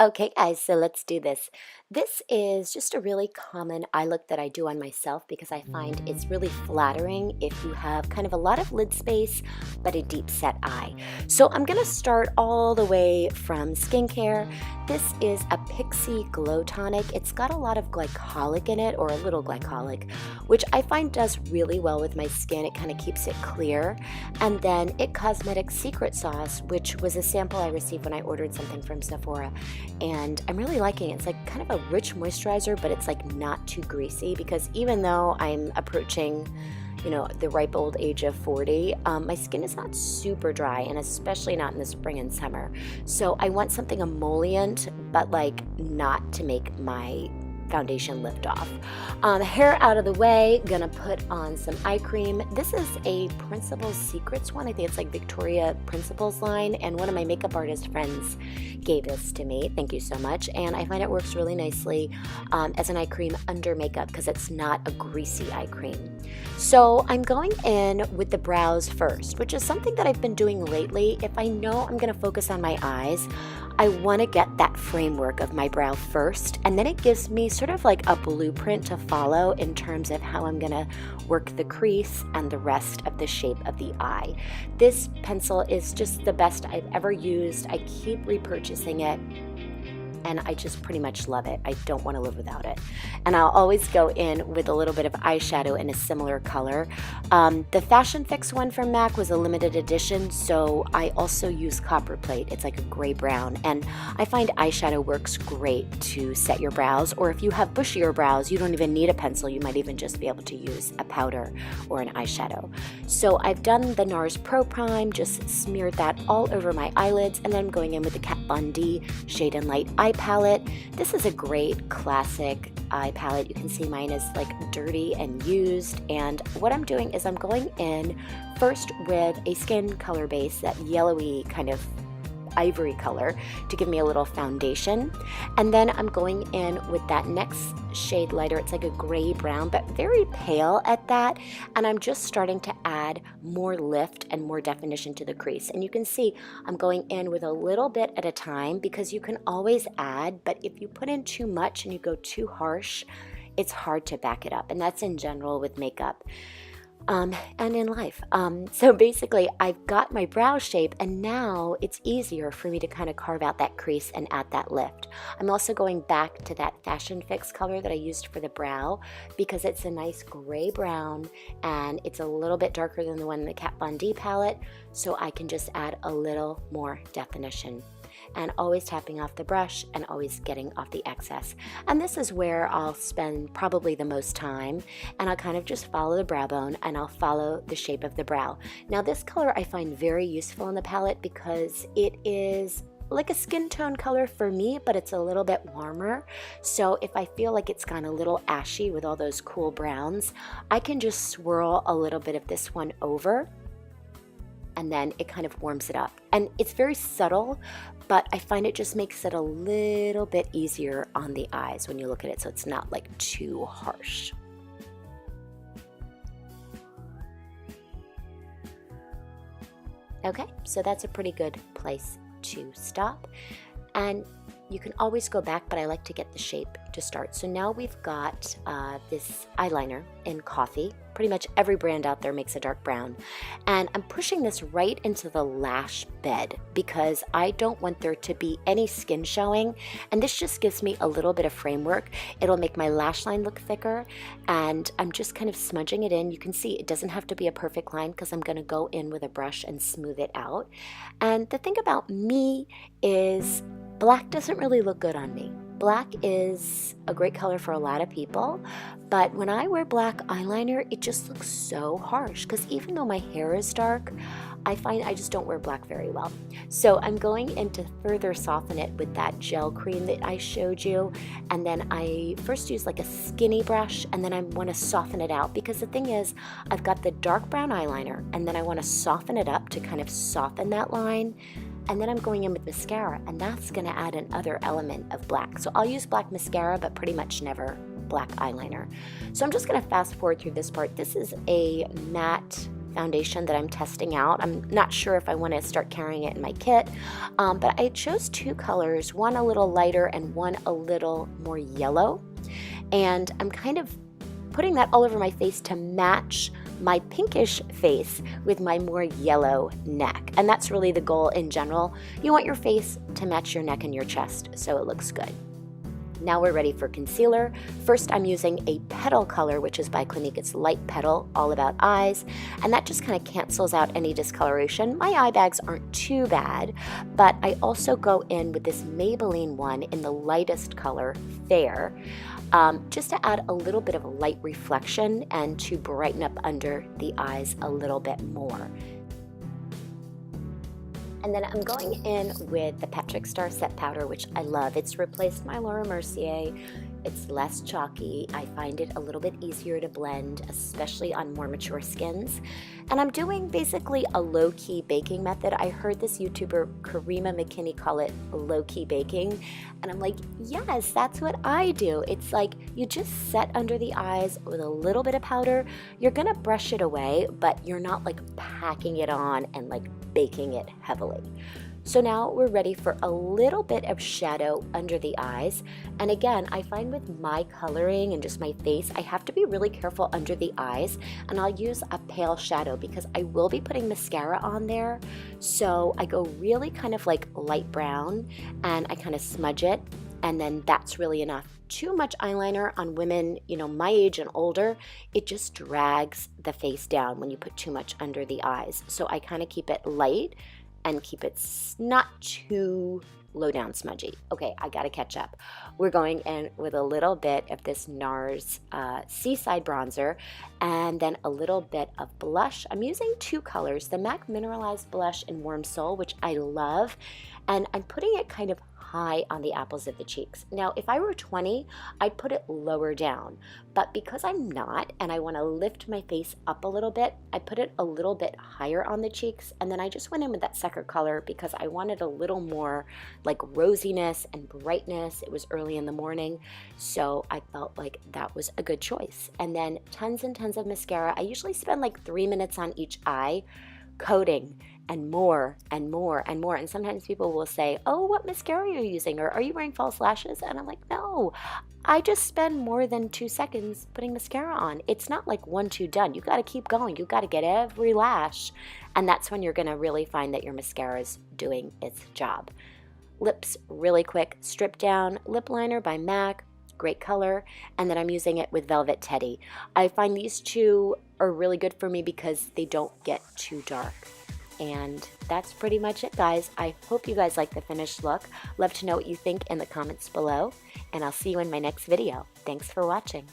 Okay, guys, so let's do this. This is just a really common eye look that I do on myself because I find it's really flattering if you have kind of a lot of lid space but a deep set eye. So I'm going to start all the way from skincare. This is a Pixi Glow Tonic. It's got a lot of glycolic in it, or a little glycolic, which I find does really well with my skin. It kind of keeps it clear. And then It Cosmetics Secret Sauce, which was a sample I received when I ordered something from Sephora. And I'm really liking it. It's like kind of a rich moisturizer, but it's like not too greasy, because even though I'm approaching, the ripe old age of 40, my skin is not super dry, and especially not in the spring and summer. So I want something emollient, but like not to make my foundation lift off. Hair out of the way, gonna put on some eye cream. This is a Principal Secrets one. I think it's like Victoria Principal's line, and one of my makeup artist friends gave this to me. Thank you so much. And I find it works really nicely as an eye cream under makeup because it's not a greasy eye cream. So I'm going in with the brows first, which is something that I've been doing lately. If I know I'm gonna focus on my eyes, I want to get that framework of my brow first, and then it gives me sort of like a blueprint to follow in terms of how I'm going to work the crease and the rest of the shape of the eye. This pencil is just the best I've ever used. I keep repurchasing it, and I just pretty much love it. I don't want to live without it. And I'll always go in with a little bit of eyeshadow in a similar color. The Fashion Fix one from MAC was a limited edition, so I also use Copperplate. It's like a gray brown, and I find eyeshadow works great to set your brows, or if you have bushier brows, you don't even need a pencil. You might even just be able to use a powder or an eyeshadow. So I've done the NARS Pro Prime, just smeared that all over my eyelids, and then I'm going in with the Kat Von D Shade and Light eye palette. This is a great classic eye palette. You can see mine is like dirty and used, and what I'm doing is I'm going in first with a skin color base, that yellowy kind of ivory color, to give me a little foundation, and then I'm going in with that next shade lighter. It's like a gray brown, but very pale at that, and I'm just starting to add more lift and more definition to the crease. And you can see I'm going in with a little bit at a time, because you can always add, but if you put in too much and you go too harsh, it's hard to back it up, and that's in general with makeup. And in life. So basically, I've got my brow shape, and now it's easier for me to kind of carve out that crease and add that lift. I'm also going back to that Fashion Fix color that I used for the brow, because it's a nice gray brown, and it's a little bit darker than the one in the Kat Von D palette, so I can just add a little more definition. And always tapping off the brush and always getting off the excess. And this is where I'll spend probably the most time, and I'll kind of just follow the brow bone, and I'll follow the shape of the brow. Now this color I find very useful in the palette because it is like a skin tone color for me, but it's a little bit warmer. So if I feel like it's gone a little ashy with all those cool browns, I can just swirl a little bit of this one over, and then it kind of warms it up. And it's very subtle, but I find it just makes it a little bit easier on the eyes when you look at it, so it's not like too harsh. Okay, so that's a pretty good place to stop. And you can always go back, but I like to get the shape to start. So now we've got this eyeliner in coffee. Pretty much every brand out there makes a dark brown. And I'm pushing this right into the lash bed because I don't want there to be any skin showing. And this just gives me a little bit of framework. It'll make my lash line look thicker. And I'm just kind of smudging it in. You can see it doesn't have to be a perfect line because I'm going to go in with a brush and smooth it out. And the thing about me is black doesn't really look good on me. Black is a great color for a lot of people, but when I wear black eyeliner, it just looks so harsh, because even though my hair is dark, I find I just don't wear black very well. So I'm going in to further soften it with that gel cream that I showed you, and then I first use like a skinny brush, and then I want to soften it out, because the thing is, I've got the dark brown eyeliner, and then I want to soften it up to kind of soften that line. And then I'm going in with mascara, and that's going to add another element of black. So I'll use black mascara, but pretty much never black eyeliner. So I'm just going to fast forward through this part. This is a matte foundation that I'm testing out. I'm not sure if I want to start carrying it in my kit, but I chose two colors, one a little lighter and one a little more yellow. And I'm kind of putting that all over my face to match my pinkish face with my more yellow neck. And that's really the goal in general. You want your face to match your neck and your chest so it looks good. Now we're ready for concealer. First, I'm using a Petal color, which is by Clinique. It's Light Petal, all about eyes, and that just kind of cancels out any discoloration. My eye bags aren't too bad, but I also go in with this Maybelline one in the lightest color, Fair, just to add a little bit of a light reflection and to brighten up under the eyes a little bit more. And then I'm going in with the PatrickStarrr Set Powder, which I love. It's replaced my Laura Mercier. It's less chalky. I find it a little bit easier to blend, especially on more mature skins. And I'm doing basically a low-key baking method. I heard this YouTuber, Karima McKinney, call it low-key baking. And I'm like, yes, that's what I do. It's like you just set under the eyes with a little bit of powder. You're gonna brush it away, but you're not like packing it on and like baking it heavily. So now we're ready for a little bit of shadow under the eyes. And again, I find with my coloring and just my face, I have to be really careful under the eyes, and I'll use a pale shadow because I will be putting mascara on there. So I go really kind of like light brown and I kind of smudge it, and then that's really enough. Too much eyeliner on women, you know, my age and older, it just drags the face down when you put too much under the eyes. So I kind of keep it light and keep it not too low down smudgy. Okay, I gotta catch up. We're going in with a little bit of this NARS Seaside bronzer and then a little bit of blush. I'm using two colors, the MAC Mineralize blush in Warm Soul, which I love, and I'm putting it kind of high on the apples of the cheeks. Now, if I were 20, I'd put it lower down, but because I'm not and I want to lift my face up a little bit, I put it a little bit higher on the cheeks, and then I just went in with that second color because I wanted a little more like rosiness and brightness. It was early in the morning, so I felt like that was a good choice. And then tons and tons of mascara. I usually spend like 3 minutes on each eye, coating and more and more and more. And sometimes people will say, oh, what mascara are you using? Or are you wearing false lashes? And I'm like, no, I just spend more than 2 seconds putting mascara on. It's not like 1, 2 done. You got to keep going. You got to get every lash. And that's when you're going to really find that your mascara is doing its job. Lips really quick. Strip Down Lip Liner by MAC. Great color. And then I'm using it with Velvet Teddy. I find these two are really good for me because they don't get too dark. And that's pretty much it, guys. I hope you guys like the finished look. Love to know what you think in the comments below, and I'll see you in my next video. Thanks for watching.